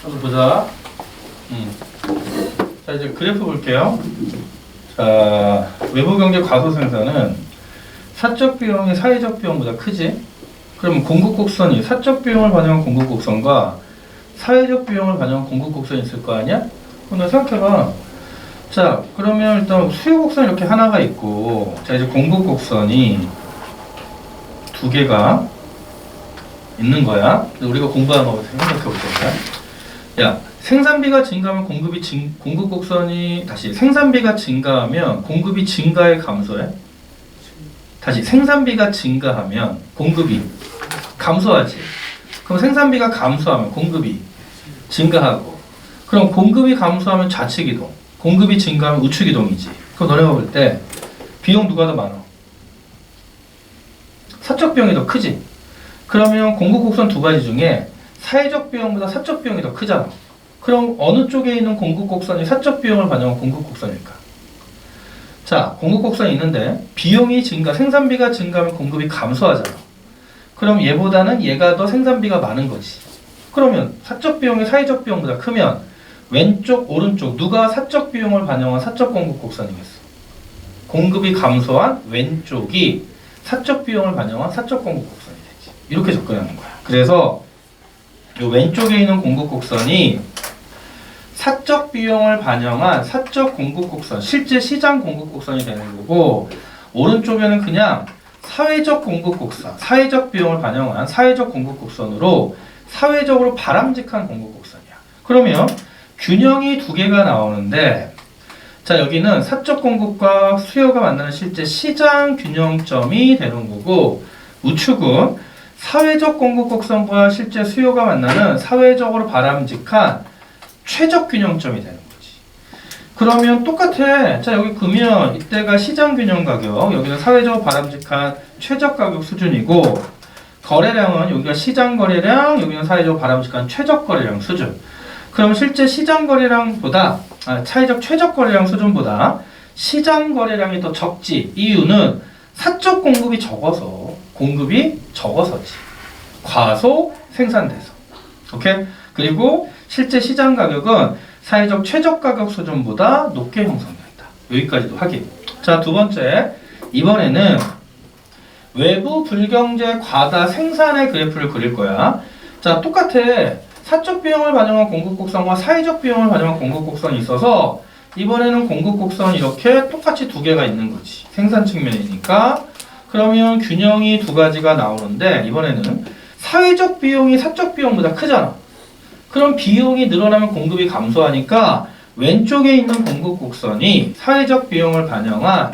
한번 보자. 자, 이제 그래프 볼게요. 자, 외부 경제 과소 생산은 사적 비용이 사회적 비용보다 크지? 그러면 공급 곡선이 사적 비용을 반영한 공급 곡선과 사회적 비용을 반영한 공급 곡선이 있을 거 아니야? 그럼 생각해봐. 자, 그러면 일단 수요 곡선 이렇게 하나가 있고, 자, 이제 공급 곡선이 두 개가 있는 거야. 우리가 공부한 거 생각해 볼 거야. 야, 생산비가 증가하면 공급 곡선이 다시 생산비가 증가하면 공급이 증가해 감소해? 다시 생산비가 증가하면 공급이 감소하지. 그럼 생산비가 감소하면 공급이 증가하고, 그럼 공급이 감소하면 좌측 이동, 공급이 증가하면 우측 이동이지. 그럼 너네가 볼 때 비용 누가 더 많아? 사적 비용이 더 크지. 그러면 공급 곡선 두 가지 중에 사회적 비용보다 사적 비용이 더 크잖아. 그럼 어느 쪽에 있는 공급 곡선이 사적 비용을 반영한 공급 곡선일까? 자, 공급 곡선이 있는데 비용이 증가, 생산비가 증가하면 공급이 감소하잖아. 그럼 얘보다는 얘가 더 생산비가 많은 거지. 그러면 사적 비용이 사회적 비용보다 크면 왼쪽, 오른쪽 누가 사적 비용을 반영한 사적 공급 곡선이겠어? 공급이 감소한 왼쪽이 사적 비용을 반영한 사적 공급 곡선이 되지. 이렇게 접근하는 거야. 그래서 이 왼쪽에 있는 공급 곡선이 사적 비용을 반영한 사적 공급 곡선, 실제 시장 공급 곡선이 되는 거고, 오른쪽에는 그냥 사회적 공급 곡선, 사회적 비용을 반영한 사회적 공급 곡선으로 사회적으로 바람직한 공급 곡선이야. 그러면 균형이 두 개가 나오는데, 자, 여기는 사적 공급과 수요가 만나는 실제 시장 균형점이 되는 거고, 우측은 사회적 공급 곡선과 실제 수요가 만나는 사회적으로 바람직한 최적 균형점이 되는 거지. 그러면 똑같아. 자, 여기 그러면 이때가 시장 균형 가격, 여기는 사회적으로 바람직한 최적 가격 수준이고, 거래량은 여기가 시장 거래량, 여기는 사회적으로 바람직한 최적 거래량 수준. 그럼 실제 시장 거래량보다, 사회적 최적 거래량 수준보다 시장 거래량이 더 적지. 이유는 사적 공급이 적어서지. 과소 생산돼서. 오케이? 그리고 실제 시장 가격은 사회적 최적 가격 수준보다 높게 형성된다. 여기까지도 확인. 자, 두 번째. 이번에는 외부 불경제 과다 생산의 그래프를 그릴 거야. 자, 똑같아. 사적 비용을 반영한 공급 곡선과 사회적 비용을 반영한 공급 곡선이 있어서 이번에는 공급 곡선이 이렇게 똑같이 두 개가 있는 거지. 생산 측면이니까. 그러면 균형이 두 가지가 나오는데 이번에는 사회적 비용이 사적 비용보다 크잖아. 그럼 비용이 늘어나면 공급이 감소하니까 왼쪽에 있는 공급 곡선이 사회적 비용을 반영한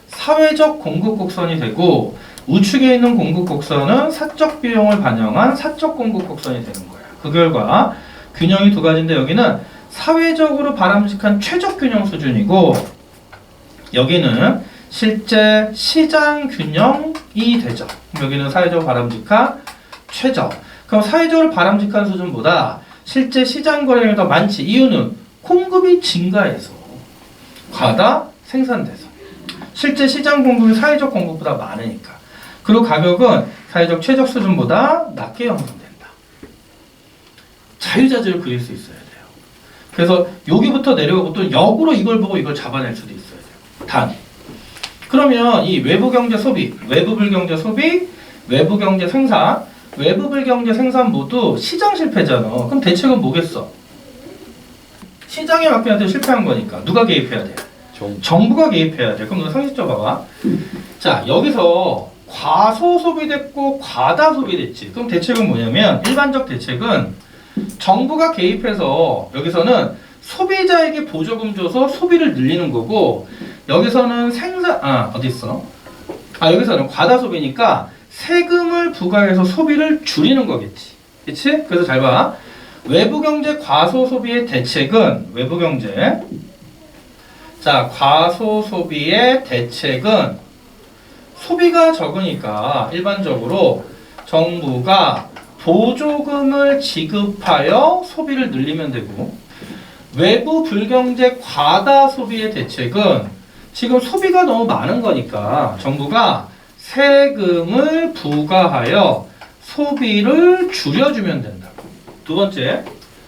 사회적 공급 곡선이 되고, 우측에 있는 공급 곡선은 사적 비용을 반영한 사적 공급 곡선이 되는 거야. 그 결과 균형이 두 가지인데 여기는 사회적으로 바람직한 최적 균형 수준이고, 여기는 실제 시장 균형이 되죠. 여기는 사회적으로 바람직한 최적. 그럼 사회적으로 바람직한 수준보다 실제 시장 거래량이 더 많지. 이유는 공급이 증가해서 과다 생산돼서 실제 시장 공급이 사회적 공급보다 많으니까. 그리고 가격은 사회적 최적 수준보다 낮게 형성된다. 자유자재로 그릴 수 있어야 돼요. 그래서 여기부터 내려가고 또 역으로 이걸 보고 이걸 잡아낼 수도 있어야 돼요. 단. 그러면 이 외부 경제 소비, 외부 불경제 소비, 외부 경제 생산, 외부 불경제 생산 모두 시장 실패잖아. 그럼 대책은 뭐겠어? 시장에 맡겨야 실패한 거니까 누가 개입해야 돼? 정부가 개입해야 돼. 그럼 너 상식적으로 봐봐. 자, 여기서 과소 소비됐고 과다 소비됐지. 그럼 대책은 뭐냐면 일반적 대책은 정부가 개입해서 여기서는 소비자에게 보조금 줘서 소비를 늘리는 거고, 여기서는 어디 있어? 여기서는 과다 소비니까 세금을 부과해서 소비를 줄이는 거겠지. 그치? 그래서 잘 봐. 외부 경제 과소 소비의 대책은, 외부 경제. 자, 과소 소비의 대책은 소비가 적으니까 일반적으로 정부가 보조금을 지급하여 소비를 늘리면 되고, 외부 불경제 과다 소비의 대책은 지금 소비가 너무 많은 거니까 정부가 세금을 부과하여 소비를 줄여주면 된다고. 두 번째,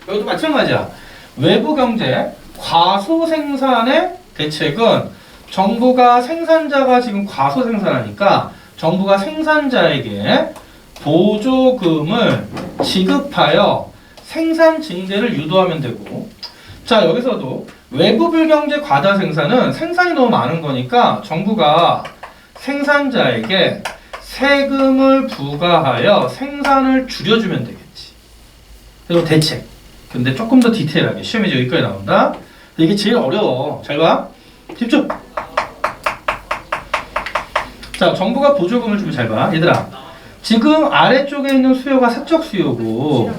여기도 마찬가지야. 외부 경제 과소 생산의 대책은 정부가 생산자가 지금 과소 생산하니까 정부가 생산자에게 보조금을 지급하여 생산 증대를 유도하면 되고, 자 여기서도 외부 불경제 과다 생산은 생산이 너무 많은 거니까 정부가 생산자에게 세금을 부과하여 생산을 줄여주면 되겠지. 그리고 대책. 근데 조금 더 디테일하게 시험에 여기까지 나온다. 이게 제일 어려워. 잘 봐. 집중. 자, 정부가 보조금을 주면 잘 봐. 얘들아. 지금 아래쪽에 있는 수요가 사적 수요고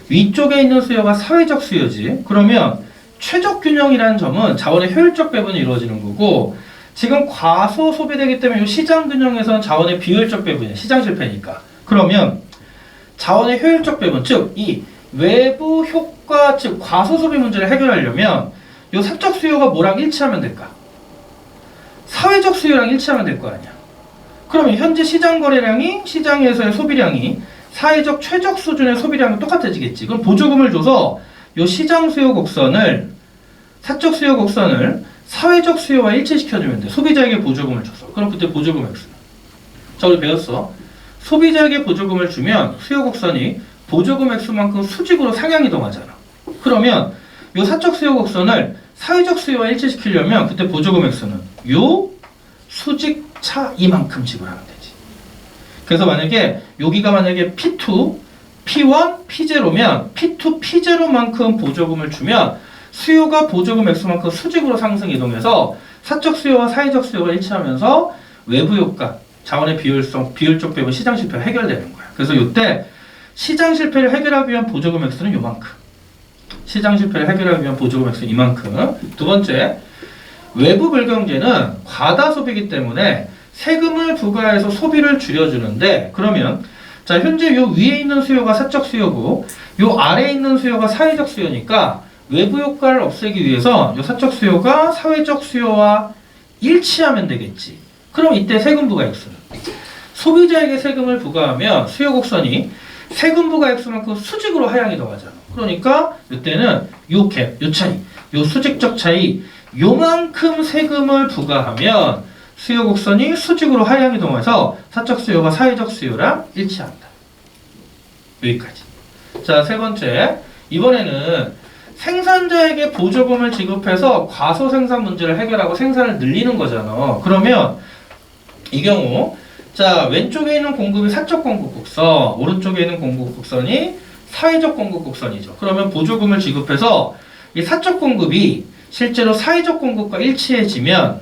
위쪽에 있는 수요가 사회적 수요지. 그러면 최적 균형이라는 점은 자원의 효율적 배분이 이루어지는 거고, 지금 과소 소비되기 때문에 이 시장 균형에서는 자원의 비효율적 배분이야. 시장 실패니까. 그러면 자원의 효율적 배분, 즉 이 외부 효과, 즉 과소 소비 문제를 해결하려면 이 사적 수요가 뭐랑 일치하면 될까? 사회적 수요랑 일치하면 될 거 아니야. 그러면 현재 시장 거래량이, 시장에서의 소비량이 사회적 최적 수준의 소비량이 똑같아지겠지. 그럼 보조금을 줘서 이 시장 수요 곡선을, 사적 수요 곡선을 사회적 수요와 일치시켜주면 돼. 소비자에게 보조금을 줘서. 그럼 그때 보조금 X는. 자, 우리 배웠어. 소비자에게 보조금을 주면 수요 곡선이 보조금 X만큼 수직으로 상향 이동하잖아. 그러면 이 사적 수요 곡선을 사회적 수요와 일치시키려면 그때 보조금 X는 요 수직 차 이만큼 지불하면 되지. 그래서 만약에 여기가 만약에 P2, P1, P0면 P2, P0만큼 보조금을 주면 수요가 보조금 X만큼 수직으로 상승 이동해서 사적 수요와 사회적 수요가 일치하면서 외부 효과, 자원의 비효율성, 비효율적 배분, 시장 실패가 해결되는 거야. 그래서 이때 시장 실패를 해결하기 위한 보조금 X는 요만큼. 시장 실패를 해결하기 위한 보조금 X는 이만큼. 두 번째, 외부 불경제는 과다 소비이기 때문에 세금을 부과해서 소비를 줄여주는데, 그러면 자 현재 요 위에 있는 수요가 사적 수요고 요 아래에 있는 수요가 사회적 수요니까 외부 효과를 없애기 위해서 요 사적 수요가 사회적 수요와 일치하면 되겠지. 그럼 이때 세금 부과 X는 소비자에게 세금을 부과하면 수요 곡선이 세금 부과 X만큼 수직으로 하향 이동하잖아. 그러니까 이때는 요 갭, 요 차이, 요 수직적 차이 요만큼 세금을 부과하면 수요 곡선이 수직으로 하향 이동해서 사적 수요가 사회적 수요랑 일치한다. 여기까지. 자, 세 번째. 이번에는 생산자에게 보조금을 지급해서 과소 생산 문제를 해결하고 생산을 늘리는 거잖아. 그러면 이 경우 자, 왼쪽에 있는 공급이 사적 공급 곡선, 오른쪽에 있는 공급 곡선이 사회적 공급 곡선이죠. 그러면 보조금을 지급해서 이 사적 공급이 실제로 사회적 공급과 일치해지면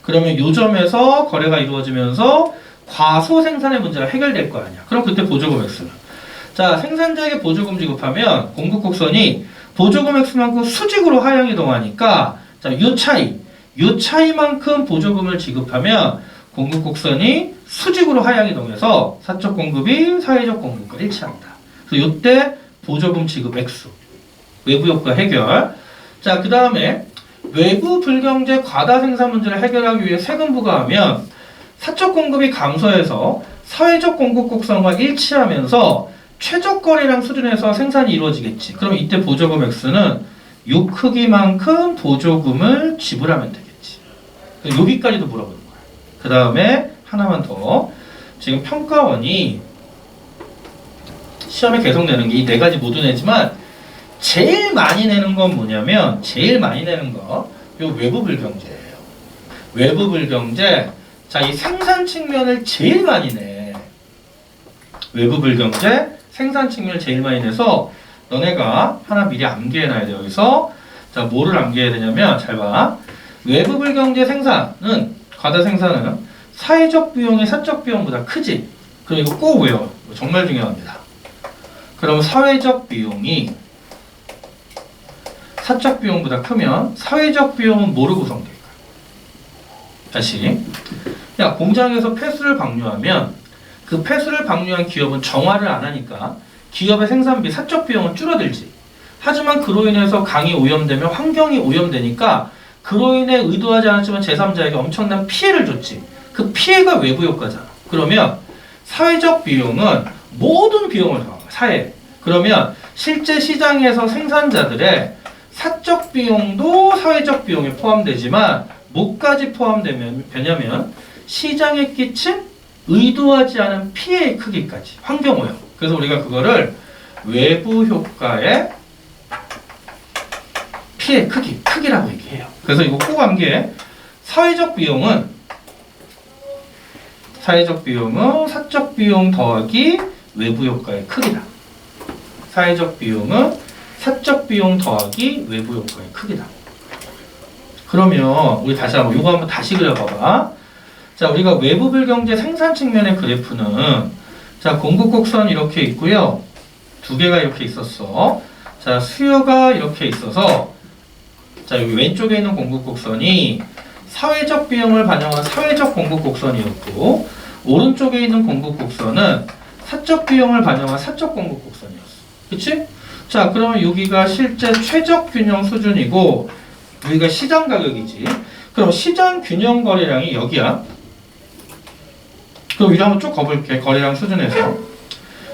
그러면 요 점에서 거래가 이루어지면서 과소 생산의 문제가 해결될 거 아니야. 그럼 그때 보조금 X는. 자, 생산자에게 보조금 지급하면 공급 곡선이 보조금 X만큼 수직으로 하향 이동하니까 자, 요 차이만큼 보조금을 지급하면 공급 곡선이 수직으로 하향 이동해서 사적 공급이 사회적 공급과 일치한다. 그래서 요때 보조금 지급 X. 외부 효과 해결. 자, 그 다음에 외부 불경제 과다 생산 문제를 해결하기 위해 세금 부과하면 사적 공급이 감소해서 사회적 공급 곡선과 일치하면서 최적 거래량 수준에서 생산이 이루어지겠지. 그럼 이때 보조금 X는 요 크기만큼 보조금을 지불하면 되겠지. 여기까지도 물어보는 거야. 그 다음에 하나만 더. 지금 평가원이 시험에 계속 내는 게 이 네 가지 모두 내지만 제일 많이 내는 건 뭐냐면 제일 많이 내는 거 요 외부 불경제예요. 외부 불경제. 자, 이 생산 측면을 제일 많이 내. 외부 불경제 생산 측면을 제일 많이 내서 너네가 하나 미리 암기해놔야 돼. 여기서 자, 뭐를 암기해야 되냐면 잘 봐. 외부 불경제 생산은 과다 생산은 사회적 비용이 사적 비용보다 크지. 그럼 이거 꼭 외워. 정말 중요합니다. 그럼 사회적 비용이 사적 비용보다 크면 사회적 비용은 뭐로 구성될까? 다시. 야, 공장에서 폐수를 방류하면 그 폐수를 방류한 기업은 정화를 안 하니까 기업의 생산비, 사적 비용은 줄어들지. 하지만 그로 인해서 강이 오염되면 환경이 오염되니까 그로 인해 의도하지 않았지만 제3자에게 엄청난 피해를 줬지. 그 피해가 외부 효과잖아. 그러면 사회적 비용은 모든 비용을 더한 거야. 사회. 그러면 실제 시장에서 생산자들의 사적 비용도 사회적 비용에 포함되지만 뭐까지 포함되냐면 시장에 끼친 의도하지 않은 피해의 크기까지, 환경오염. 그래서 우리가 그거를 외부 효과의 피해 크기라고 얘기해요. 그래서 이거 꼭 암기해. 사회적 비용은 사적 비용 더하기 외부 효과의 크기다. 사회적 비용은 사적 비용 더하기 외부 효과의 크기다. 그러면 우리 다시 한번 이거 한번 다시 그려봐봐. 자, 우리가 외부별 경제 생산 측면의 그래프는 자, 공급 곡선 이렇게 있고요. 두 개가 이렇게 있었어. 자, 수요가 이렇게 있어서 자, 여기 왼쪽에 있는 공급 곡선이 사회적 비용을 반영한 사회적 공급 곡선이었고, 오른쪽에 있는 공급 곡선은 사적 비용을 반영한 사적 공급 곡선이었어. 그치? 자, 그러면 여기가 실제 최적 균형 수준이고, 여기가 시장 가격이지. 그럼 시장 균형 거래량이 여기야. 그럼 위로 한번 쭉 가볼게. 거래량 수준에서.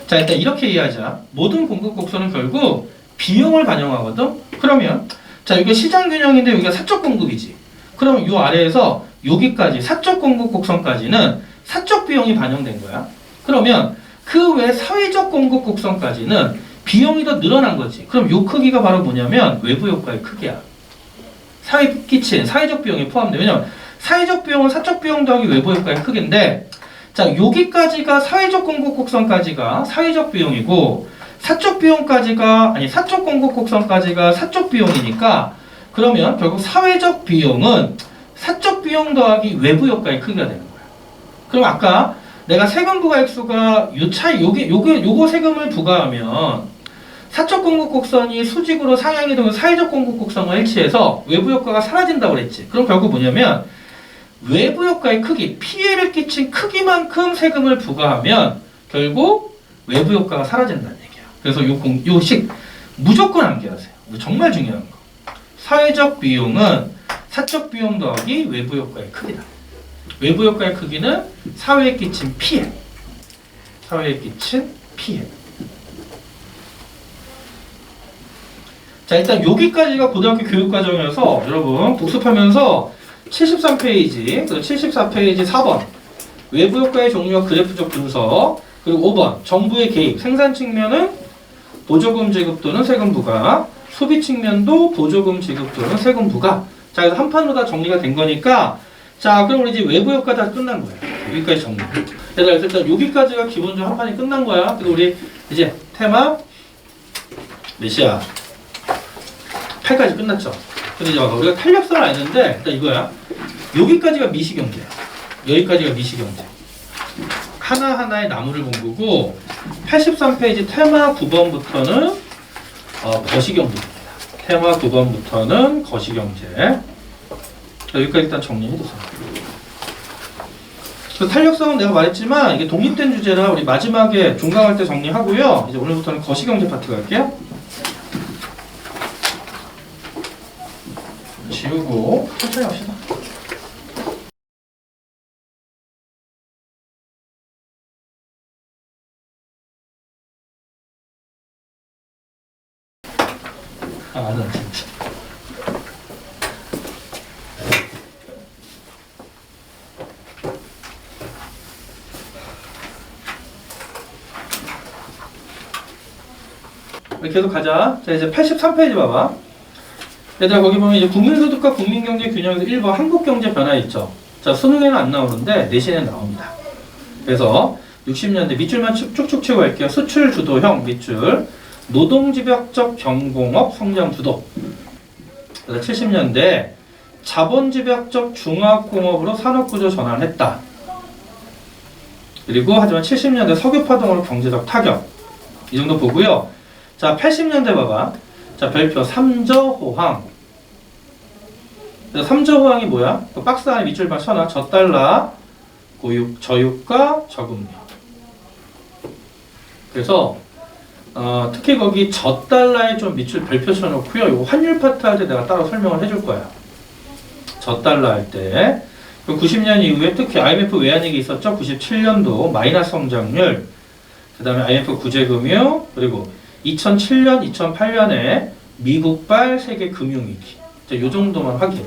자, 일단 이렇게 이해하자. 모든 공급 곡선은 결국 비용을 반영하거든? 그러면, 자, 여기가 시장 균형인데 여기가 사적 공급이지. 그러면 이 아래에서 여기까지, 사적 공급 곡선까지는 사적 비용이 반영된 거야. 그러면 그 외 사회적 공급 곡선까지는 비용이 더 늘어난 거지. 그럼 이 크기가 바로 뭐냐면 외부 효과의 크기야. 사회 끼친 사회적 비용이 포함돼. 왜냐면 사회적 비용은 사적 비용 더하기 외부 효과의 크기인데, 자, 여기까지가 사회적 공급 곡선까지가 사회적 비용이고, 사적 비용까지가, 아니, 사적 공급 곡선까지가 사적 비용이니까, 그러면 결국 사회적 비용은 사적 비용 더하기 외부 효과의 크기가 되는 거야. 그럼 아까 내가 세금 부과 액수가 요 차이, 요거 세금을 부과하면 사적 공급 곡선이 수직으로 상향이 되면 사회적 공급 곡선과 일치해서 외부 효과가 사라진다고 그랬지. 그럼 결국 뭐냐면 외부 효과의 크기, 피해를 끼친 크기만큼 세금을 부과하면 결국 외부 효과가 사라진다는 얘기야. 그래서 요식 무조건 암기하세요. 이거 정말 중요한 거. 사회적 비용은 사적 비용 더하기 외부 효과의 크기다. 외부 효과의 크기는 사회에 끼친 피해. 사회에 끼친 피해. 자, 일단 여기까지가 고등학교 교육과정이어서 여러분 복습하면서 73페이지, 74페이지 4번 외부 효과의 종류와 그래프적 분석, 그리고 5번 정부의 개입, 생산 측면은 보조금 지급 또는 세금 부과, 소비 측면도 보조금 지급 또는 세금 부과. 자, 그래서 한 판으로 다 정리가 된 거니까, 자, 그럼 우리 이제 외부 효과 다 끝난 거야. 여기까지 정리. 얘들아, 일단 여기까지가 기본적으로 한 판이 끝난 거야. 그리고 우리 이제 테마 몇이야? 8까지 끝났죠. 근데 이제 우리가 탄력성을 아는데 일단 이거야. 여기까지가 미시경제야. 여기까지가 미시경제. 하나하나의 나무를 본 거고, 83페이지 테마 9번부터는 거시경제입니다. 테마 9번부터는 거시경제. 여기까지 일단 정리해주세요. 그 탄력성은 내가 말했지만 이게 독립된 주제라 우리 마지막에 종강할 때 정리하고요. 이제 오늘부터는 거시경제 파트 갈게요. 지우고 천천히 합시다. 맞아, 진짜. 계속 가자. 자, 이제 83페이지 봐봐. 얘들아, 거기 보면 이제 국민소득과 국민경제 균형에서 1번 한국경제 변화 있죠. 자, 수능에는 안 나오는데 내신에 나옵니다. 그래서 60년대 밑줄만 쭉쭉 치고 갈게요. 수출 주도형 밑줄, 노동집약적 경공업 성장 주도. 그래서 70년대 자본집약적 중화공업으로 산업구조 전환을 했다. 그리고 하지만 70년대 석유파동으로 경제적 타격. 이 정도 보고요. 자, 80년대 봐봐. 자, 별표 삼저호황. 그래서 삼저호황이 뭐야? 그 박스 안에 밑줄만 쳐놔. 저달러, 고육, 저유가, 저금리. 그래서 특히 거기 저달러에 좀 밑줄 별표 쳐놓고요. 이거 환율 파트 할 때 내가 따로 설명을 해줄 거야. 저달러 할 때. 90년 이후에 특히 IMF 외환위기 있었죠. 97년도 마이너스 성장률. 그 다음에 IMF 구제금융. 그리고 2007년, 2008년에 미국발 세계 금융위기. 이 정도만 확인.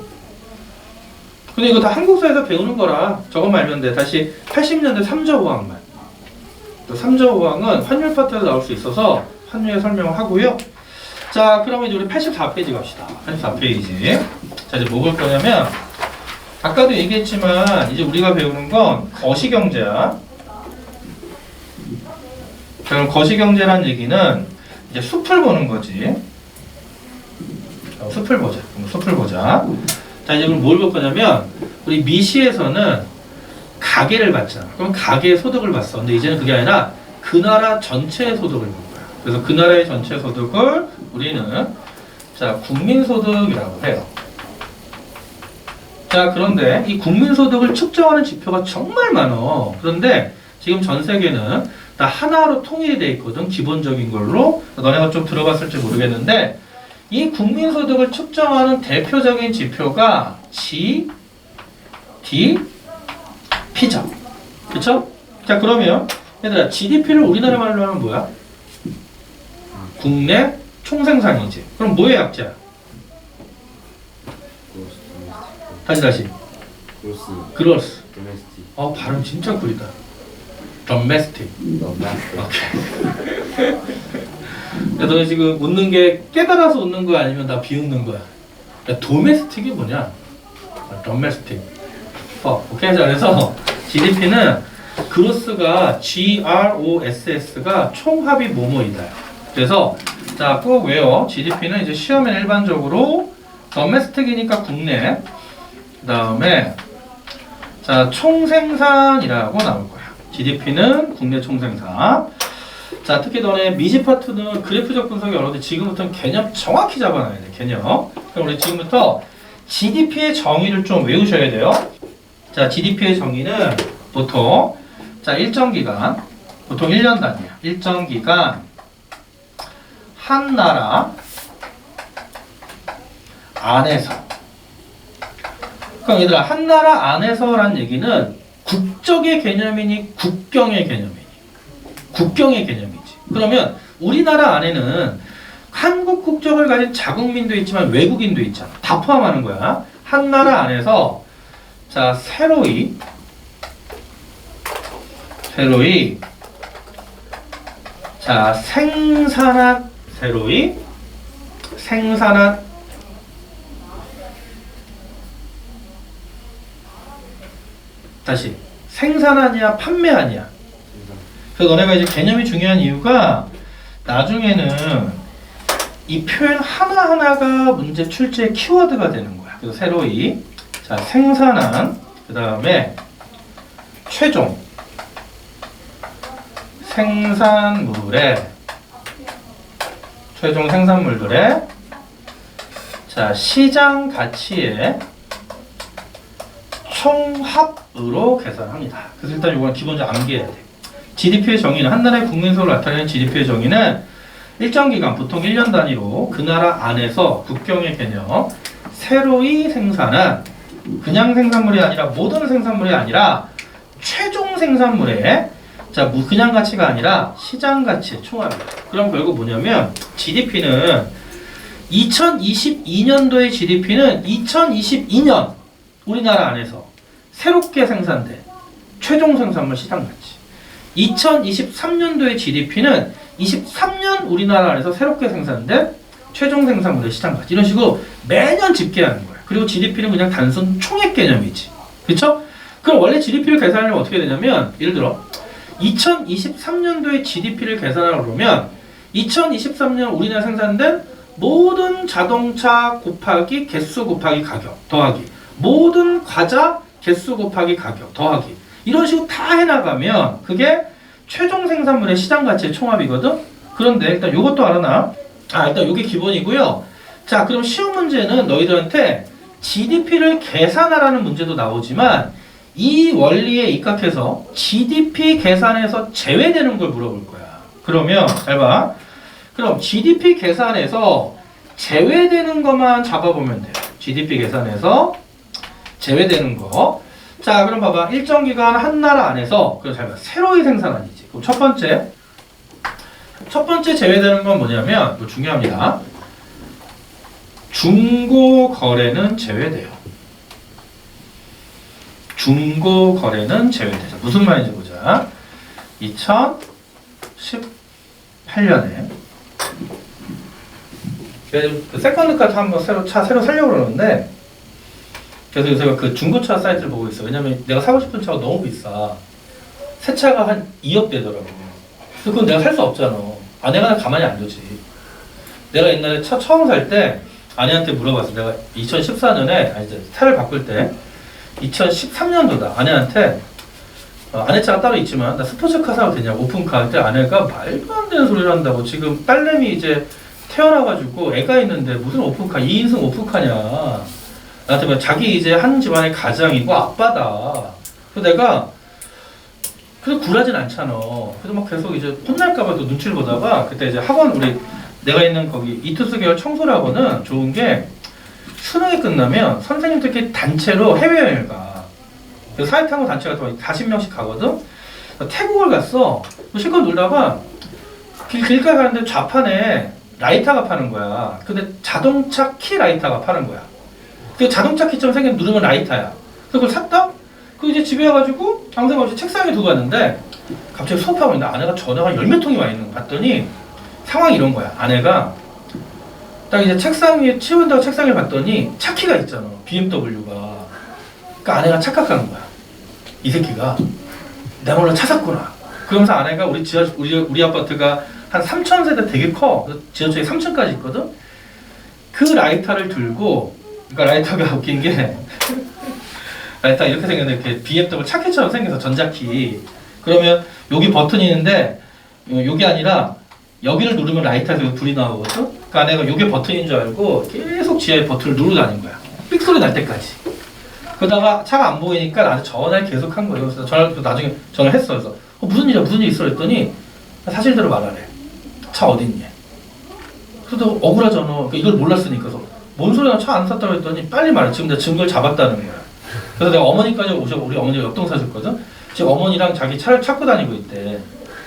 근데 이거 다 한국사에서 배우는 거라 저것만 알면 돼. 다시 80년대 3저 호황만. 3저 호황은 환율 파트에서 나올 수 있어서 환율에 설명을 하고요. 자, 그러면 이제 우리 84페이지 갑시다. 84페이지. 자, 이제 뭐 볼 거냐면, 아까도 얘기했지만, 이제 우리가 배우는 건 거시경제야. 그럼 거시경제란 얘기는 이제 숲을 보는 거지. 숲을 보자. 숲을 보자. 자, 이제 그럼 뭘 볼 거냐면, 우리 미시에서는 가계를 봤잖아. 그럼 가계의 소득을 봤어. 근데 이제는 그게 아니라 그 나라 전체의 소득을 볼 거야. 그래서 그 나라의 전체 소득을 우리는 자, 국민소득이라고 해요. 자, 그런데 이 국민소득을 측정하는 지표가 정말 많어. 그런데 지금 전 세계는 다 하나로 통일이 돼 있거든. 기본적인 걸로. 너네가 좀 들어봤을지 모르겠는데 이 국민소득을 측정하는 대표적인 지표가 GDP죠. 그쵸? 자, 그러면 얘들아, GDP를 우리나라 말로 하면 뭐야? 국내 총생산이지. 그럼 뭐의 약자야? 다시. 그로스. 발음 진짜 구리다. domestic. 오케이. 야, 너 지금 웃는 게 깨달아서 웃는 거야? 아니면 나 비웃는 거야? 야, domestic이 뭐냐? domestic. 오케이. 자, 그래서 GDP는 그로스가 GROSS가 총합이 뭐뭐이다. 그래서 자, 꼭 외워. GDP는 이제 시험에 일반적으로 domestic이니까 국내. 그다음에 자, 총생산이라고 나올 거야. GDP는 국내 총생산. 자, 특히 너네 미지 파트는 그래프적 분석이 어려운데 지금부터는 개념 정확히 잡아놔야 돼. 개념. 그럼 우리 지금부터 GDP의 정의를 좀 외우셔야 돼요. 자, GDP의 정의는 보통 자, 일정 기간, 보통 1년 단위야. 일정 기간 한 나라 안에서. 그럼 얘들아, 한 나라 안에서란 얘기는 국적의 개념이니 국경의 개념이니? 국경의 개념이지. 그러면 우리나라 안에는 한국 국적을 가진 자국민도 있지만 외국인도 있잖아. 다 포함하는 거야. 한 나라 안에서 자, 새로이 자, 생산한 다시 생산하냐 판매하냐. 그래서 너네가 이제 개념이 중요한 이유가 나중에는 이 표현 하나하나가 문제 출제의 키워드가 되는 거야. 그래서 새로이 자, 생산한 그 다음에 최종 최종 생산물들의 자, 시장 가치의 총합으로 계산합니다. 그래서 일단 이건 기본적으로 암기해야 돼. GDP의 정의는 한 나라의 국민소득을 나타내는 GDP의 정의는 일정 기간, 보통 1년 단위로 그 나라 안에서 국경의 개념, 새로이 생산한 그냥 생산물이 아니라 모든 생산물이 아니라 최종 생산물의 자, 그냥 가치가 아니라 시장 가치의 총합이에요. 그럼 결국 뭐냐면 GDP는 2022년도의 GDP는 2022년 우리나라 안에서 새롭게 생산된 최종 생산물 시장 가치. 2023년도의 GDP는 23년 우리나라 안에서 새롭게 생산된 최종 생산물의 시장 가치. 이런 식으로 매년 집계하는 거예요. 그리고 GDP는 그냥 단순 총액 개념이지. 그렇죠? 그럼 원래 GDP를 계산하려면 어떻게 되냐면 예를 들어 2023년도의 GDP를 계산하려고 그러면 2023년 우리나라 생산된 모든 자동차 곱하기 개수 곱하기 가격 더하기 모든 과자 개수 곱하기 가격 더하기 이런 식으로 다 해나가면 그게 최종 생산물의 시장 가치의 총합이거든. 그런데 일단 이것도 알아놔. 일단 이게 기본이고요. 자, 그럼 시험 문제는 너희들한테 GDP를 계산하라는 문제도 나오지만 이 원리에 입각해서 GDP 계산에서 제외되는 걸 물어볼 거야. 그러면 잘 봐. 그럼 GDP 계산에서 제외되는 것만 잡아보면 돼요. GDP 계산에서 제외되는 거. 자, 그럼 봐봐. 일정 기간 한 나라 안에서 그럼 잘 봐. 새로이 생산한이지. 그럼 첫 번째 첫 번째 제외되는 건 뭐냐면 이거 중요합니다. 중고 거래는 제외돼요. 중고 거래는 제외되죠. 무슨 말인지 보자. 2018년에 그 세컨드카드 한번 차 새로 살려고 그러는데 그래서 제가 그 중고차 사이트를 보고 있어. 왜냐면 내가 사고 싶은 차가 너무 비싸. 새 차가 한 2억 되더라고. 그건 내가 살 수 없잖아. 아내가 가만히 안 두지. 내가 옛날에 차 처음 살 때 아내한테 물어봤어. 내가 2014년에 이제 차를 바꿀 때 2013년도다. 아내한테 아내 차가 따로 있지만 나 스포츠카 사도 되냐고 오픈카 할 때 아내가 말도 안 되는 소리를 한다고. 지금 딸내미 이제 태어나가지고 애가 있는데 무슨 오픈카 2인승 오픈카냐. 나한테 막 자기 이제 한 집안의 가장이고 아빠다. 그래서 내가 그래서 굴하진 않잖아. 그래서 막 계속 이제 혼날까봐 또 눈치를 보다가 그때 이제 학원 내가 있는 거기 이투스 계열 청소학원은 좋은 게 수능이 끝나면 선생님들끼리 단체로 해외여행을 가. 그래서 사회탐구 단체가 또 40명씩 가거든. 태국을 갔어. 실컷 놀다가 길가에 가는데 좌판에 라이터가 파는 거야. 근데 자동차 키 라이터가 파는 거야. 그 자동차 키처럼 생긴 누르면 라이터야. 그래서 그걸 샀다? 그 이제 집에 와가지고 아무 생각 없이 책상에 두고 갔는데 갑자기 수업하고 있는데 아내가 전화가 10몇 통이 와 있는 거 봤더니 상황이 이런 거야. 아내가 딱 이제 책상 위에 치운다고 책상을 봤더니 차 키가 있잖아. BMW가. 그러니까 아내가 착각하는 거야. 이 새끼가 내가 몰라 차 샀구나. 그러면서 아내가 우리 아파트가 한 3,000세대 되게 커. 지하철이 3층까지 있거든. 그 라이터를 들고, 그러니까 라이터가 웃긴 게 라이터 이렇게 생겼는데 이렇게 BMW 차키처럼 생겨서 전자키. 그러면 여기 버튼이 있는데 여기 아니라 여기를 누르면 라이터에서 불이 나오거든. 그러니까 내가 이게 버튼인 줄 알고 계속 지하에 버튼을 누르고 다닌 거야. 삑 소리 날 때까지. 그러다가 차가 안 보이니까 나한테 전화를 계속 한 거예요. 그래서 나중에 전화를 했어. 그래서 무슨 일이야 무슨 일 있어 했더니 사실대로 말하래. 차 어딨니? 그래서 억울하잖아. 그러니까 이걸 몰랐으니까. 그래서 뭔 소리야 차 안 샀다고 했더니 빨리 말해. 지금 내가 증거를 잡았다는 거야. 그래서 내가 어머니까지 우리 어머니가 옆동 사셨거든. 지금 어머니랑 자기 차를 찾고 다니고 있대.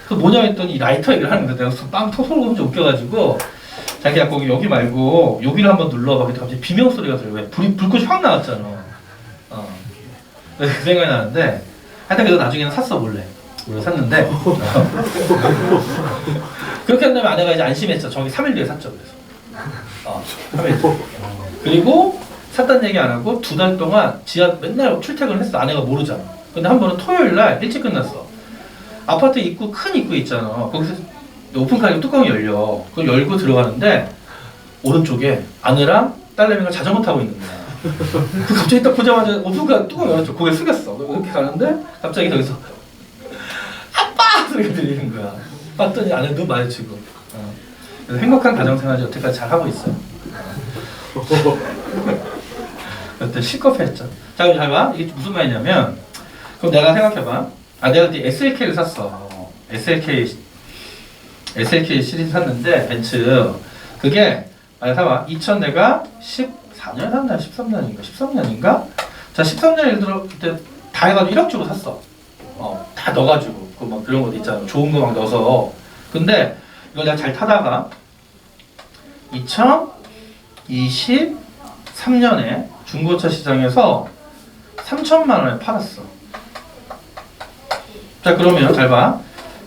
그 뭐냐 했더니 라이터 얘기를 하는 거야. 내가 빵 터서로 혼자 웃겨가지고 자기야 거기 여기 말고 여기를 한번 눌러봐. 그때 갑자기 비명 소리가 들려. 왜 불꽃이 확 나왔잖아. 그 생각이 나는데 하여튼 그래서 나중에는 샀어 몰래 샀는데 그렇게 한 다음에 아내가 이제 안심했죠. 저기 3일 뒤에 샀죠. 그래서 3일 뒤에. 그리고 샀다는 얘기 안 하고 2달 동안 맨날 출퇴근을 했어. 아내가 모르잖아. 근데 한 번은 토요일 날 일찍 끝났어. 아파트 입구 큰 입구 있잖아. 거기서 오픈카에 뚜껑이 열려. 그걸 열고 들어가는데 오른쪽에 아내랑 딸내미가 자전거 타고 있는 거야. 그 갑자기 딱 보자마자 오픈카 뚜껑 열었죠. 고개 숙였어. 이렇게 가는데 갑자기 저기서 아빠! 소리가 들리는 거야. 봤더니 아내 눈 마주치고. 그래서 행복한 가정생활을 여태까지 잘 하고 있어요. 그때 실컷했죠. 자 그럼 잘 봐. 이게 무슨 말이냐면 그럼 내가 생각해봐. 내가 이제 SLK를 샀어. SLK 시리즈 샀는데 벤츠 그게 봐봐. 2000 내가 14년 샀나 13년인가? 자 13년 예를 들어 그때 다 해가지고 1억 주고 샀어. 다 넣어가지고 그 막 그런 거 있잖아. 좋은 거 막 넣어서. 근데 이걸 내가 잘 타다가 2023년에 중고차 시장에서 3천만 원에 팔았어. 자 그러면 잘 봐.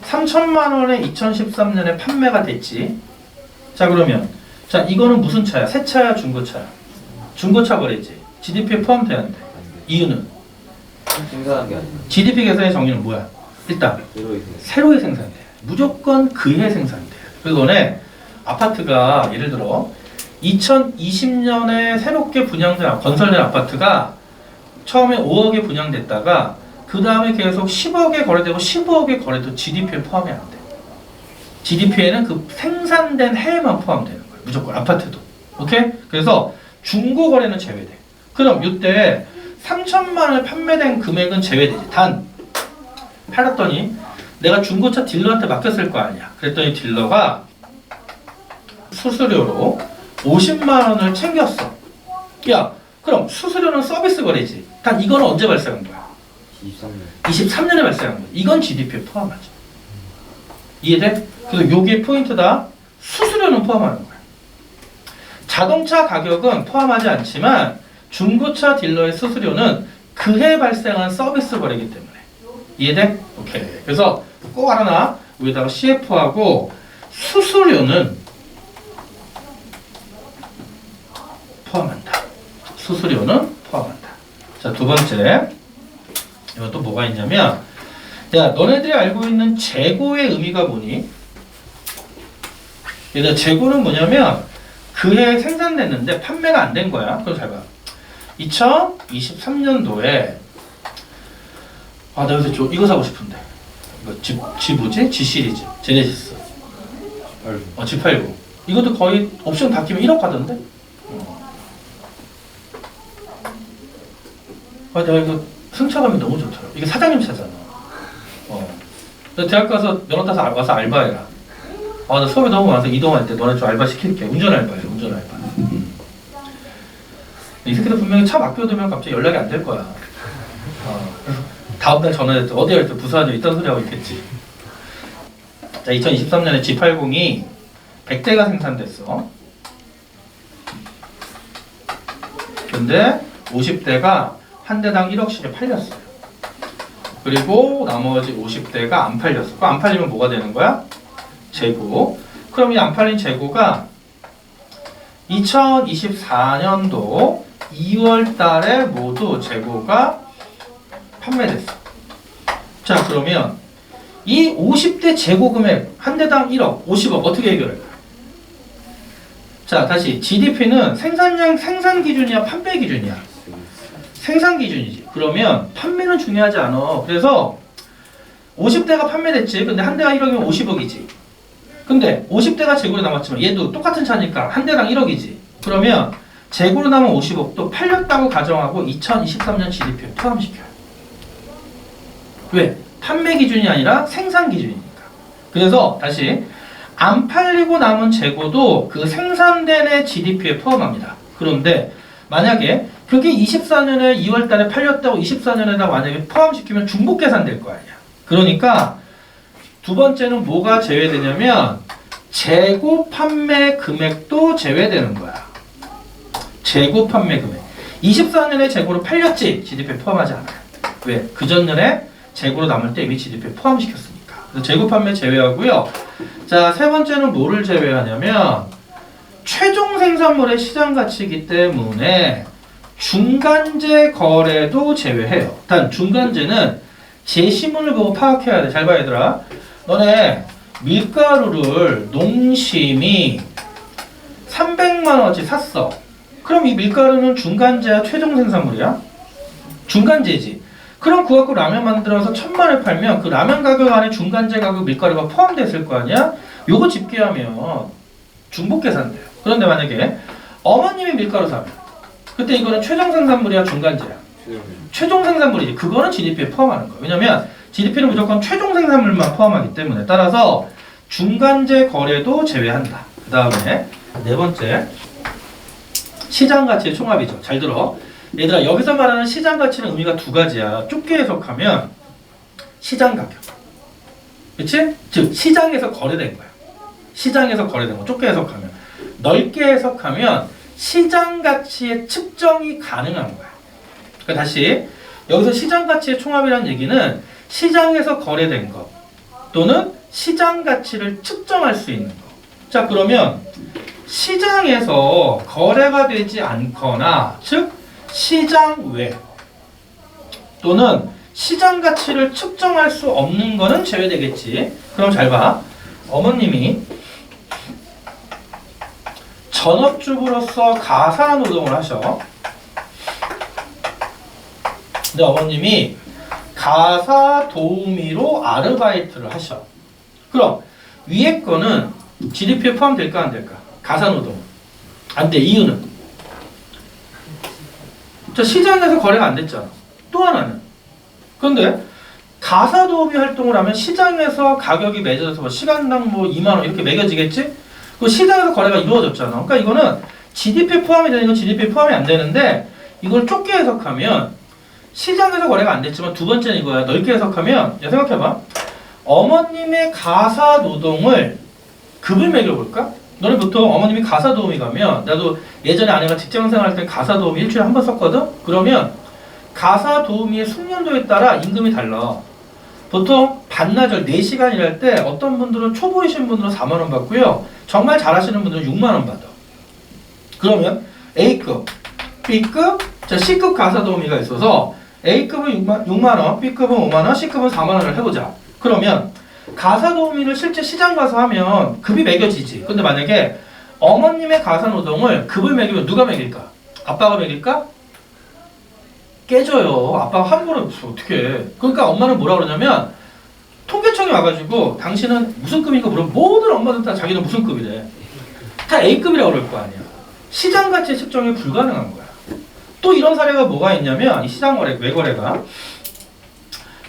3천만 원에 2013년에 판매가 됐지. 자 그러면 자 이거는 무슨 차야? 새 차야 중고차야? 중고차 거래지. GDP에 포함돼야 한대. 이유는? 생산한 게 아니라 GDP 계산의 정의는 뭐야? 일단 새로이 생산돼. 무조건 그해 생산돼. 그래서 너네 아파트가 예를 들어 2020년에 새롭게 건설된 아파트가 처음에 5억에 분양됐다가 그 다음에 계속 10억에 거래되고 15억에 거래도 GDP에 포함이 안 돼. GDP에는 그 생산된 해에만 포함되는 거야. 무조건 아파트도. 오케이? 그래서 중고 거래는 제외돼. 그럼 이때 3천만 원에 판매된 금액은 제외되지. 단 팔았더니 내가 중고차 딜러한테 맡겼을 거 아니야. 그랬더니 딜러가 수수료로 50만 원을 챙겼어. 야, 그럼 수수료는 서비스 거래지. 단 이거는 언제 발생한 거야? 23년에 발생한 거야. 이건 GDP에 포함하죠. 이해돼? 그래서 요게 포인트다. 수수료는 포함하는 거야. 자동차 가격은 포함하지 않지만 중고차 딜러의 수수료는 그해 발생한 서비스 거래이기 때문에. 이해돼? 오케이. 그래서 꼭 알아놔. 위에다가 CF하고 수수료는 포함한다. 수수료는 포함한다. 자, 두 번째. 이건 또 뭐가 있냐면, 야, 너네들이 알고 있는 재고의 의미가 뭐니? 얘들아, 재고는 뭐냐면 그해 생산됐는데 판매가 안 된 거야. 그럼 잘 봐. 2023년도에 나 요새 이거 사고 싶은데. 이거 G 뭐지? G 시리즈. 제네시스. G80. 이것도 거의 옵션 다 끼면 1억 하던데? 내가 이거 승차감이 너무 좋더라. 이게 사장님 차잖아. 대학 가서 면허 따서 와서 알바해라. 나 수업이 너무 많아서 이동할 때 너네 좀 알바 시킬게. 운전 알바야, 운전 알바. 이 새끼들 분명히 차 맡겨두면 갑자기 연락이 안 될 거야. 다음날 전화할 때 어디 할 때 부산에 있던 소리 하고 있겠지. 자, 2023년에 G80이 100대가 생산됐어. 근데 50대가 한 대당 1억씩에 팔렸어요. 그리고 나머지 50대가 안 팔렸어. 그럼 안 팔리면 뭐가 되는 거야? 재고. 그럼 이 안 팔린 재고가 2024년도 2월 달에 모두 재고가 판매됐어. 자, 그러면 이 50대 재고 금액 한 대당 1억, 50억 어떻게 해결할까? 자, 다시 GDP는 생산량, 생산 기준이야, 판매 기준이야? 생산 기준이지. 그러면 판매는 중요하지 않아. 그래서 50대가 판매됐지. 근데 한 대가 1억이면 50억이지. 근데 50대가 재고로 남았지만 얘도 똑같은 차니까 한 대당 1억이지. 그러면 재고로 남은 50억도 팔렸다고 가정하고 2023년 GDP에 포함시켜요. 왜? 판매 기준이 아니라 생산 기준이니까. 그래서 다시 안 팔리고 남은 재고도 그 생산된 해 GDP에 포함합니다. 그런데 만약에 그게 24년에 2월 달에 팔렸다고 24년에다 만약에 포함시키면 중복 계산될 거 아니야. 그러니까 두 번째는 뭐가 제외되냐면 재고 판매 금액도 제외되는 거야. 재고 판매 금액. 24년에 재고로 팔렸지? GDP에 포함하지 않아요. 왜? 그 전년에 재고로 남을 때 이미 GDP에 포함시켰으니까. 그래서 재고 판매 제외하고요. 자, 세 번째는 뭐를 제외하냐면 최종 생산물의 시장 가치이기 때문에 중간재 거래도 제외해요. 단 중간재는 제시문을 보고 파악해야 돼. 잘 봐, 얘들아. 너네 밀가루를 농심이 300만 원어치 샀어. 그럼 이 밀가루는 중간재야, 최종 생산물이야? 중간재지. 그럼 그거 갖고 라면 만들어서 1,000만 원에 팔면 그 라면 가격 안에 중간재 가격 밀가루가 포함됐을 거 아니야? 요거 집계하면 중복 계산돼요. 그런데 만약에 어머님이 밀가루 사면 그때 이거는 최종 생산물이야, 중간재야? 최종 생산물이지. 그거는 GDP에 포함하는 거야. 왜냐면 GDP는 무조건 최종 생산물만 포함하기 때문에. 따라서 중간재 거래도 제외한다. 그 다음에 네 번째, 시장 가치의 총합이죠. 잘 들어. 얘들아, 여기서 말하는 시장 가치는 의미가 두 가지야. 좁게 해석하면 시장 가격. 그치? 즉 시장에서 거래된 거야. 시장에서 거래된 거. 좁게 해석하면. 넓게 해석하면 시장 가치의 측정이 가능한 거야. 그러니까 다시 여기서 시장 가치의 총합이라는 얘기는 시장에서 거래된 것 또는 시장 가치를 측정할 수 있는 것. 자, 그러면 시장에서 거래가 되지 않거나 즉 시장 외 또는 시장 가치를 측정할 수 없는 거는 제외되겠지. 그럼 잘 봐. 어머님이 전업주부로서 가사 노동을 하셔. 근데 어머님이 가사 도우미로 아르바이트를 하셔. 그럼 위에 거는 GDP에 포함될까 안 될까? 가사 노동. 안 돼. 이유는 저 시장에서 거래가 안 됐잖아. 또 하나는 그런데 가사 도우미 활동을 하면 시장에서 가격이 매겨져서 뭐 시간당 뭐 2만 원 이렇게 매겨지겠지? 그 시장에서 거래가 이루어졌잖아. 그러니까 이거는 GDP에 포함이 되는 건 GDP에 포함이 안 되는데 이걸 좁게 해석하면 시장에서 거래가 안 됐지만 두 번째는 이거야. 넓게 해석하면 야 생각해봐. 어머님의 가사 노동을 급을 매겨볼까? 너네 보통 어머님이 가사 도우미 가면, 나도 예전에 아내가 직장 생활할 때 가사 도우미 일주일에 한 번 썼거든? 그러면 가사 도우미의 숙련도에 따라 임금이 달라. 보통 반나절 4시간 일할 때 어떤 분들은 초보이신 분들은 4만 원 받고요. 정말 잘하시는 분들은 6만 원 받아. 그러면 A급, B급, 자 C급 가사 도우미가 있어서 A급은 6만 원, B급은 5만 원, C급은 4만 원을 해보자. 그러면 가사 도우미를 실제 시장 가서 하면 급이 매겨지지. 근데 만약에 어머님의 가사 노동을 급을 매기면 누가 매길까? 아빠가 매길까? 깨져요. 아빠가 함부로 어떻게? 그러니까 엄마는 뭐라 그러냐면 통계청이 와가지고 당신은 무슨 급인가 물어보면 모든 엄마들 다 자기는 무슨 급이래. 다 A급이라고 그럴 거 아니야. 시장 가치 측정이 불가능한 거야. 또 이런 사례가 뭐가 있냐면 이 시장 거래, 외거래가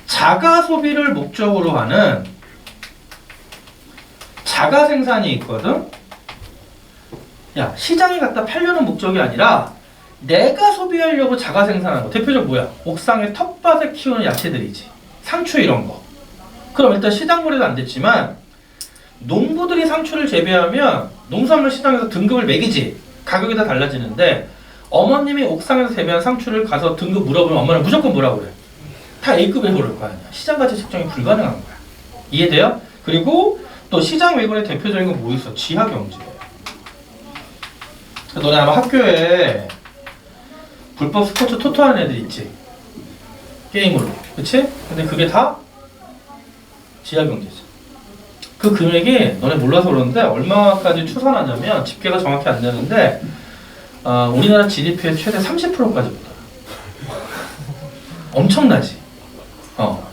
자가 소비를 목적으로 하는 자가 생산이 있거든. 야, 시장에 갖다 팔려는 목적이 아니라 내가 소비하려고 자가 생산하는 거. 대표적 뭐야? 옥상에 텃밭에 키우는 야채들이지. 상추 이런 거. 그럼 일단 시장 거래도 안 됐지만 농부들이 상추를 재배하면 농산물 시장에서 등급을 매기지. 가격이 다 달라지는데 어머님이 옥상에서 재배한 상추를 가서 등급 물어보면 엄마는 무조건 뭐라 그래? 다 A급에 그럴 거 아니야. 시장 가치 측정이 불가능한 거야. 이해돼요? 그리고 또 시장 외거래 대표적인 건 뭐 있어? 지하 경제. 너네 아마 학교에 불법 스포츠 토토 하는 애들 있지? 게임으로. 그치? 근데 그게 다 지하 경제지. 그 금액이 너네 몰라서 그러는데 얼마까지 추산하냐면 집계가 정확히 안 되는데 우리나라 GDP의 최대 30%까지 보더라. 엄청나지?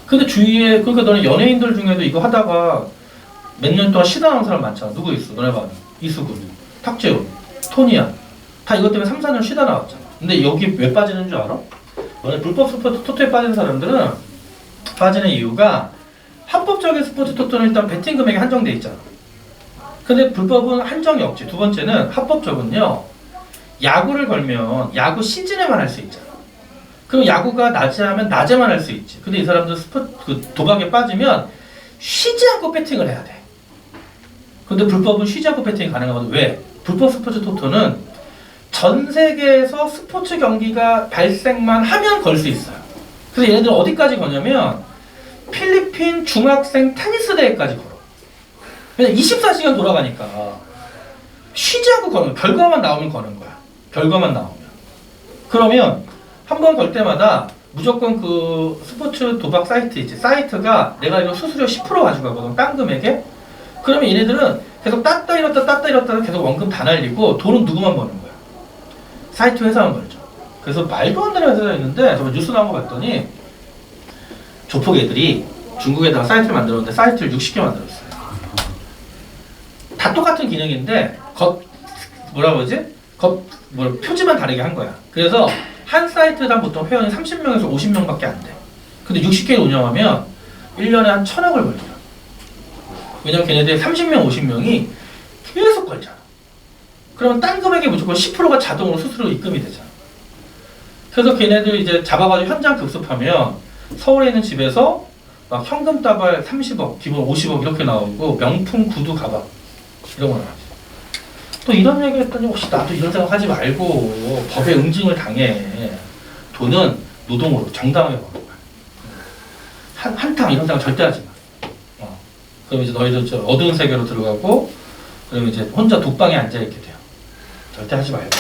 근데 주위에, 그러니까 너네 연예인들 중에도 이거 하다가 몇 년 동안 쉬다 나온 사람 많잖아. 누구 있어? 너네 봐. 이수근, 탁재훈, 토니야. 다 이것 때문에 3, 4년 쉬다 나왔잖아. 근데 여기 왜 빠지는 줄 알아? 너네 불법 스포츠 토토에 빠진 사람들은 빠지는 이유가 합법적인 스포츠 토토는 일단 베팅 금액이 한정돼 있잖아. 근데 불법은 한정이 없지. 두 번째는 합법적은요. 야구를 걸면 야구 시즌에만 할 수 있잖아. 그럼 야구가 낮에 하면 낮에만 할 수 있지. 근데 이 사람들 도박에 빠지면 쉬지 않고 배팅을 해야 돼. 근데 불법은 쉬지 않고 배팅이 가능하거든. 왜? 불법 스포츠 토토는 전 세계에서 스포츠 경기가 발생만 하면 걸 수 있어요. 그래서 얘네들 어디까지 거냐면 필리핀 중학생 테니스 대회까지 걸어. 그냥 24시간 돌아가니까 쉬지 않고 거는 거야. 결과만 나오면 거는 거야. 결과만 나오면. 그러면 한 번 걸 때마다 무조건 그 스포츠 도박 사이트 있지. 사이트가 내가 이거 수수료 10% 가져가거든. 딴 금액에. 그러면 얘네들은 계속 땄다 이렇다 계속 원금 다 날리고 돈은 누구만 버는 거야? 사이트 회사만 벌죠. 그래서 말도 안 되는 회사가 있는데 저번 뉴스 나온 거 봤더니 조폭 애들이 중국에다가 사이트를 만들었는데 사이트를 60개 만들었어요. 다 똑같은 기능인데 표지만 다르게 한 거야. 그래서 한 사이트당 보통 회원이 30명에서 50명밖에 안 돼. 근데 60개를 운영하면 1년에 한 1,000억을 벌더라. 왜냐면 걔네들 30명, 50명이 계속 걸잖아. 그러면 딴 금액에 무조건 10%가 자동으로 수수료 입금이 되잖아. 그래서 걔네들 이제 잡아가지고 현장 급습하면 서울에 있는 집에서 막 현금 따발 30억, 기본 50억 이렇게 나오고 명품 구두 가방 이런 거 나오지. 또 이런 얘기 했더니 혹시 나도 이런 생각 하지 말고 법에 응징을 당해. 돈은 노동으로 정당하게 버는 거야. 한탕 이런 생각 절대 하지 마. 그럼 이제 너희들 저 어두운 세계로 들어가고 그러면 이제 혼자 독방에 앉아있게 돼요. 절대 하지 말고.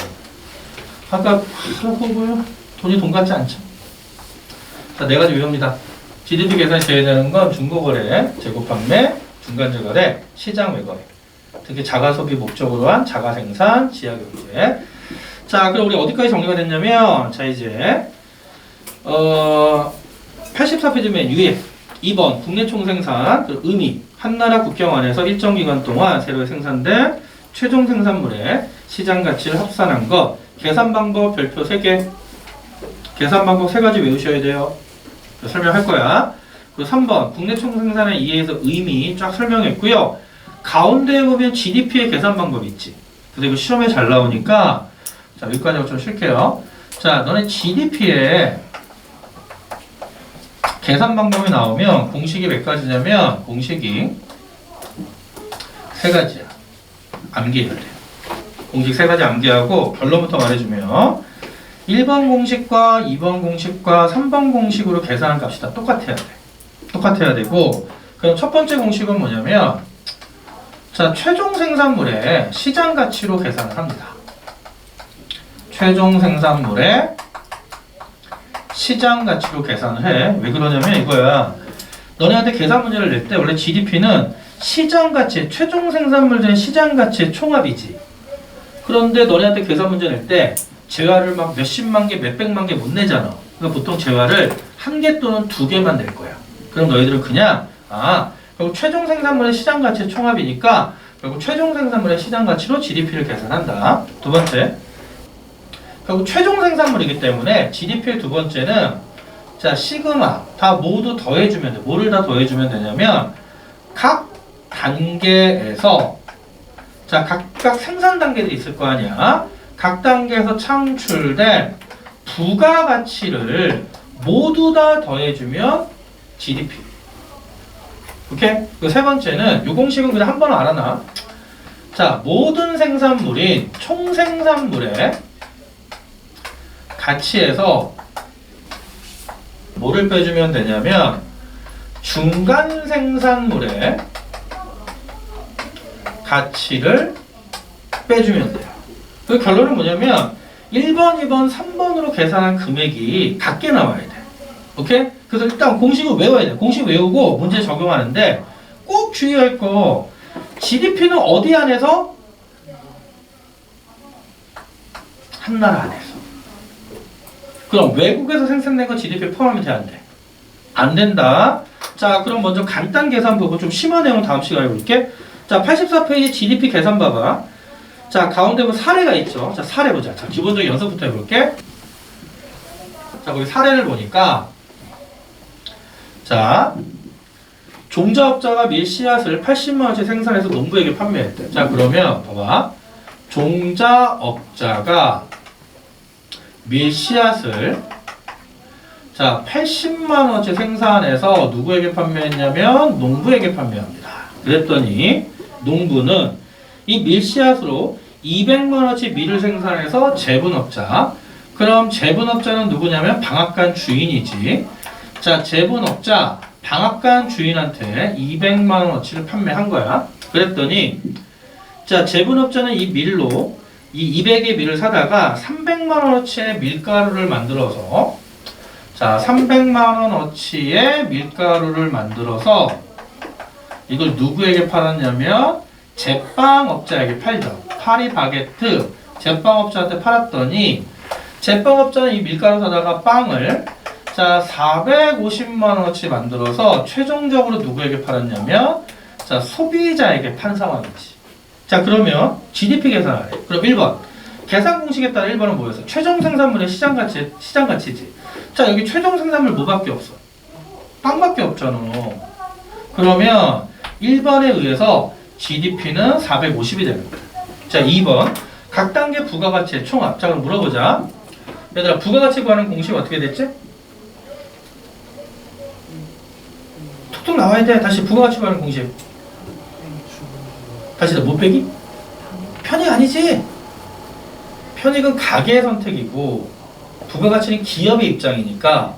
아까 뭐야? 돈이 돈 같지 않죠? 자, 네 가지 유형입니다. GDP 계산이 제외되는 건 중고거래, 재고판매, 중간재거래, 시장 외거래. 특히 자가소비 목적으로 한 자가생산, 지하경제. 자, 그럼 우리 어디까지 정리가 됐냐면, 자, 이제 84페이지 맨 위에 2번 국내 총생산, 그 의미. 한 나라 국경 안에서 일정 기간 동안 새로 생산된 최종 생산물의 시장 가치를 합산한 것. 계산 방법 별표 3개. 계산 방법 3가지 외우셔야 돼요. 설명할 거야. 그리고 3번 국내 총생산에 의해서 의미 쫙 설명했고요. 가운데에 보면 GDP의 계산 방법이 있지. 그래서 이거 시험에 잘 나오니까 자, 여기까지 좀 쉴게요. 자, 너네 GDP에 계산 방법이 나오면 공식이 몇 가지냐면 공식이 세 가지야. 암기해야 돼. 공식 세 가지 암기하고 결론부터 말해주면 1번 공식과 2번 공식과 3번 공식으로 계산한 값이 다 똑같아야 돼. 똑같아야 되고 그럼 첫 번째 공식은 뭐냐면 자, 최종 생산물의 시장 가치로 계산을 합니다. 최종 생산물의 시장 가치로 계산을 해. 왜 그러냐면 이거야. 너네한테 계산 문제를 낼 때 원래 GDP는 시장 가치, 최종 생산물들의 시장 가치의 총합이지. 그런데 너네한테 계산 문제 낼 때 재화를 막 몇십만 개, 몇백만 개 못 내잖아. 그러니까 보통 재화를 한 개 또는 두 개만 낼 거야. 그럼 너희들은 그냥 결국 최종 생산물의 시장 가치의 총합이니까 결국 최종 생산물의 시장 가치로 GDP를 계산한다. 두 번째. 결국 최종 생산물이기 때문에 GDP의 두 번째는 자, 시그마 다 모두 더해주면 돼. 뭐를 다 더해주면 되냐면 각 단계에서 자, 각각 생산 단계들이 있을 거 아니야. 각 단계에서 창출된 부가가치를 모두 다 더해주면 GDP. 오케이? 그 세 번째는 이 공식은 그냥 한 번 알아놔. 자, 모든 생산물인 총생산물의 가치에서 뭐를 빼주면 되냐면 중간 생산물의 가치를 빼주면 돼요. 그 결론은 뭐냐면 1번, 2번, 3번으로 계산한 금액이 같게 나와야 돼. 오케이? 그래서 일단 공식을 외워야 돼. 공식 외우고 문제 적용하는데 꼭 주의할 거 GDP는 어디 안에서? 한 나라 안에서. 그럼 외국에서 생산된 거 GDP에 포함이 돼, 안 돼? 안 된다. 자, 그럼 먼저 간단 계산 보고 좀 심한 내용 다음 시간에 볼게. 자, 84페이지 GDP 계산 봐봐. 자, 가운데 보면 사례가 있죠. 자, 사례 보자. 자, 기본적인 연습부터 해볼게. 자, 거기 사례를 보니까 자, 종자업자가 밀 씨앗을 80만원치 생산해서 농부에게 판매했대. 자, 그러면 봐봐. 종자업자가 밀 씨앗을 자 80만원치 생산해서 누구에게 판매했냐면 농부에게 판매합니다. 그랬더니 농부는 이 밀 씨앗으로 200만원치 밀을 생산해서 제분업자. 그럼 제분업자는 누구냐면 방앗간 주인이지. 자, 제분업자 방앗간 주인한테 200만원어치를 판매한 거야. 그랬더니 자, 제분업자는 이 밀로 이 200의 밀을 사다가 300만원어치의 밀가루를 만들어서 자, 300만원어치의 밀가루를 만들어서 이걸 누구에게 팔았냐면 제빵업자에게 팔죠. 파리바게트 제빵업자한테 팔았더니 제빵업자는 이 밀가루 사다가 빵을 자 450만원어치 만들어서 최종적으로 누구에게 팔았냐면 자 소비자에게 판 상황이지. 자, 그러면 GDP 계산하래. 그럼 1번 계산 공식에 따라 1번은 뭐였어? 최종 생산물의 시장가치지. 자, 여기 최종 생산물 뭐밖에 없어? 빵밖에 없잖아. 그러면 1번에 의해서 GDP는 450이 되는 거야. 자, 2번 각 단계 부가가치의 총합. 자, 그럼 물어보자. 얘들아, 부가가치 구하는 공식 어떻게 됐지? 툭툭 나와야 돼. 다시 부가가치 구하는 공식. 다시 못 빼기? 편익 아니지? 편익은 가계의 선택이고 부가가치는 기업의 입장이니까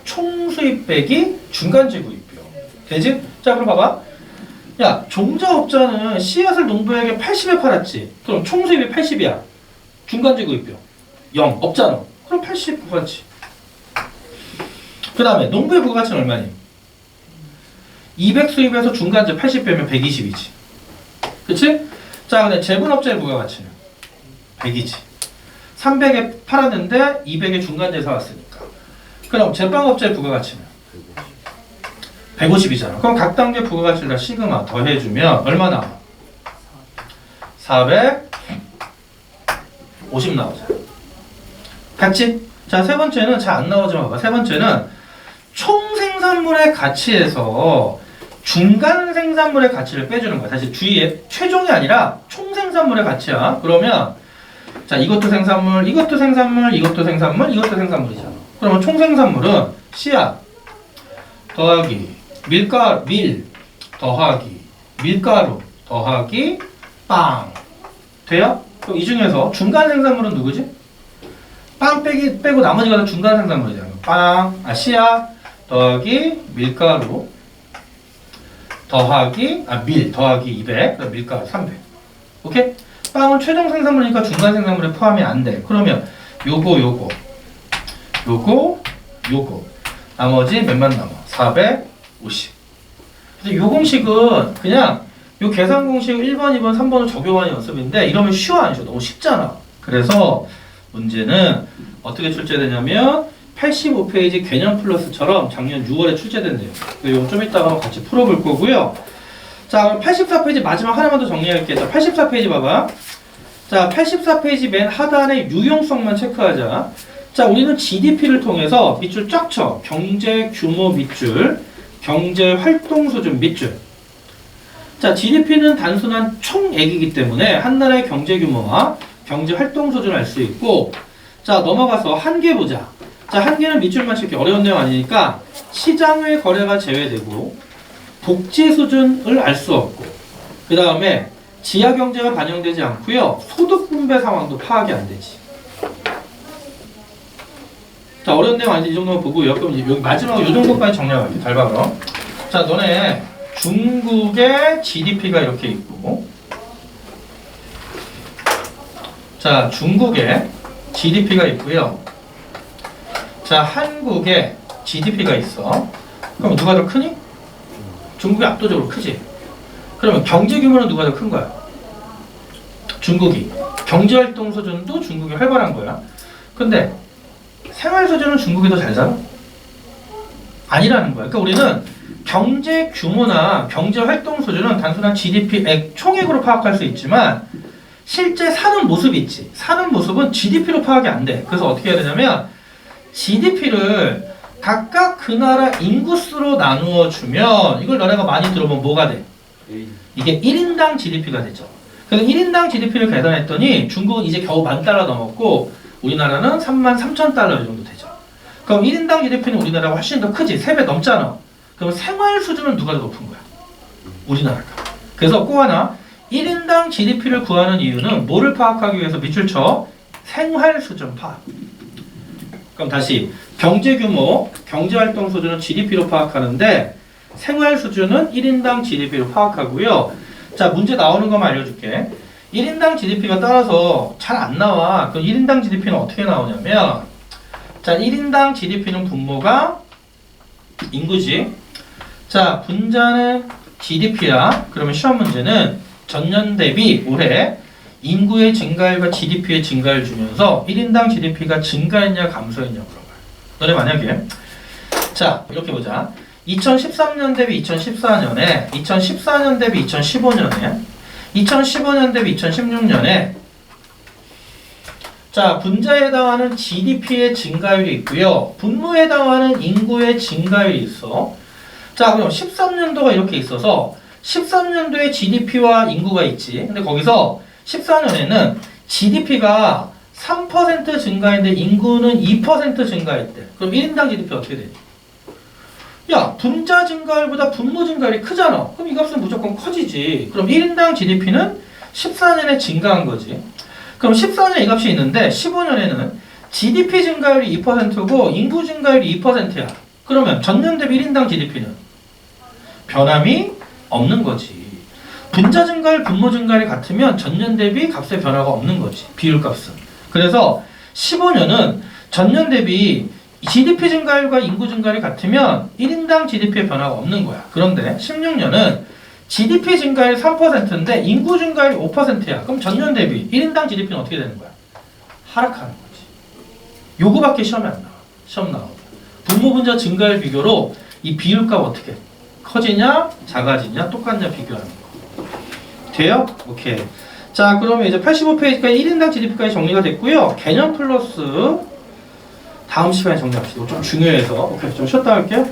총수입 빼기 중간재구입비용. 되지? 자, 그럼 봐봐. 야, 종자업자는 씨앗을 농부에게 80에 팔았지. 그럼 총수입이 80이야. 중간재구입비용 0 없잖아. 그럼 80 부가가치. 그 다음에 농부의 부가가치는 얼마니? 200 수입해서 중간재 80 빼면 120이지. 그치? 자, 근데 제분업자의 부가가치는 100이지. 300에 팔았는데 200에 중간재 사왔으니까. 그럼 제빵업자의 부가가치는 150이잖아. 그럼 각 단계 부가가치를 다 시그마 더해주면 얼마 나와? 450 나오잖아. 같지? 자, 세 번째는 잘 안 나오지만 봐봐. 세 번째는 총 생산물의 가치에서 중간 생산물의 가치를 빼주는 거야. 다시 주의해. 최종이 아니라 총 생산물의 가치야. 그러면 자, 이것도 생산물, 이것도 생산물, 이것도 생산물, 이것도 생산물이잖아. 그러면 총 생산물은 씨앗 더하기 밀가루 밀 더하기 밀가루 더하기 빵 돼요? 그럼 이 중에서 중간 생산물은 누구지? 빵 빼고 나머지가 다 중간 생산물이잖아요. 씨앗 더하기 밀가루 더하기 밀 더하기 200 그럼 밀가루 300 오케이? 빵은 최종 생산물이니까 중간 생산물에 포함이 안 돼. 그러면 요거 나머지 몇만 남아? 450. 근데 요 공식은 그냥 요 계산 공식 1번, 2번, 3번을 적용하는 연습인데 이러면 쉬워 안 쉬워? 너무 쉽잖아. 그래서 문제는 어떻게 출제되냐면 85페이지 개념 플러스처럼 작년 6월에 출제됐네요. 이거 좀 이따가 한번 같이 풀어볼 거고요. 자, 그럼 84페이지 마지막 하나만 더 정리할게요. 자, 84페이지 봐봐. 자, 84페이지 맨 하단의 유용성만 체크하자. 자, 우리는 GDP를 통해서 밑줄 쫙 쳐. 경제 규모 밑줄, 경제 활동 수준 밑줄. 자, GDP는 단순한 총액이기 때문에 한 나라의 경제 규모와 경제 활동 수준을 알 수 있고, 자, 넘어가서 한계 보자. 자, 한계는 밑줄만 칠게 어려운 내용 아니니까 시장의 거래가 제외되고 복지 수준을 알 수 없고, 그 다음에 지하 경제가 반영되지 않고요. 소득 분배 상황도 파악이 안 되지. 자, 어려운 내용 아닌데 이 정도만 보고요. 그럼 이제 여기 마지막으로 이 정도까지 정리할게요. 달방으로. 자, 너네 중국의 GDP가 이렇게 있고, 자, 중국의 GDP가 있고요. 자, 한국의 GDP가 있어. 그럼 누가 더 크니? 중국이 압도적으로 크지. 그러면 경제 규모는 누가 더 큰 거야? 중국이. 경제활동 수준도 중국이 활발한 거야. 근데 생활 수준은 중국이 더 잘 살아? 아니라는 거야. 그러니까 우리는 경제 규모나 경제 활동 수준은 단순한 GDP액 총액으로 파악할 수 있지만 실제 사는 모습이 있지. 사는 모습은 GDP로 파악이 안 돼. 그래서 어떻게 해야 되냐면 GDP를 각각 그 나라 인구수로 나누어 주면 이걸 너네가 많이 들어보면 뭐가 돼? 이게 1인당 GDP가 되죠. 그래서 1인당 GDP를 계산했더니 중국은 이제 겨우 $10,000 넘었고 우리나라는 33,000달러 이 정도 되죠. 그럼 1인당 GDP는 우리나라가 훨씬 더 크지. 3배 넘잖아. 그럼 생활 수준은 누가 더 높은 거야? 우리나라가. 그래서 꼭 하나 1인당 GDP를 구하는 이유는 뭐를 파악하기 위해서 밑줄 쳐? 생활 수준 파악. 그럼 다시 경제 규모, 경제 활동 수준은 GDP로 파악하는데 생활 수준은 1인당 GDP로 파악하고요. 자, 문제 나오는 것만 알려줄게. 1인당 GDP가 따라서 잘 안 나와. 그럼 1인당 GDP는 어떻게 나오냐면 자, 1인당 GDP는 분모가 인구지. 자, 분자는 GDP야. 그러면 시험 문제는 전년 대비 올해 인구의 증가율과 GDP의 증가율 주면서 1인당 GDP가 증가했냐 감소했냐 그런 거야. 너네 만약에 자, 이렇게 보자. 2013년 대비 2014년에 2014년 대비 2015년에 2015년 대비 2016년에 자, 분자에 해당하는 GDP의 증가율이 있고요. 분모에 해당하는 인구의 증가율이 있어. 자, 그럼 13년도가 이렇게 있어서 13년도에 GDP와 인구가 있지. 근데 거기서 14년에는 GDP가 3% 증가했는데 인구는 2% 증가했대. 그럼 1인당 GDP 어떻게 되니? 야, 분자 증가율보다 분모 증가율이 크잖아. 그럼 이 값은 무조건 커지지. 그럼 1인당 GDP는 14년에 증가한 거지. 그럼 14년에 이 값이 있는데 15년에는 GDP 증가율이 2%고 인구 증가율이 2%야. 그러면 전년 대비 1인당 GDP는 변함이 없는 거지. 분자 증가율, 분모 증가율이 같으면 전년 대비 값의 변화가 없는 거지. 비율 값은. 그래서 15년은 전년 대비 GDP 증가율과 인구 증가율이 같으면 1인당 GDP의 변화가 없는 거야. 그런데 16년은 GDP 증가율 3%인데 인구 증가율이 5%야. 그럼 전년 대비 1인당 GDP는 어떻게 되는 거야? 하락하는 거지. 요거밖에 시험에 안 나와. 시험 나오고. 분모 분자 증가율 비교로 이 비율값 어떻게 커지냐, 작아지냐, 똑같냐 비교하는 거. 돼요? 오케이. 자, 그러면 이제 85페이지까지 1인당 GDP까지 정리가 됐고요. 개념 플러스 다음 시간에 정리합시다. 이거 좀 중요해서. 오케이, 좀 쉬었다 할게요.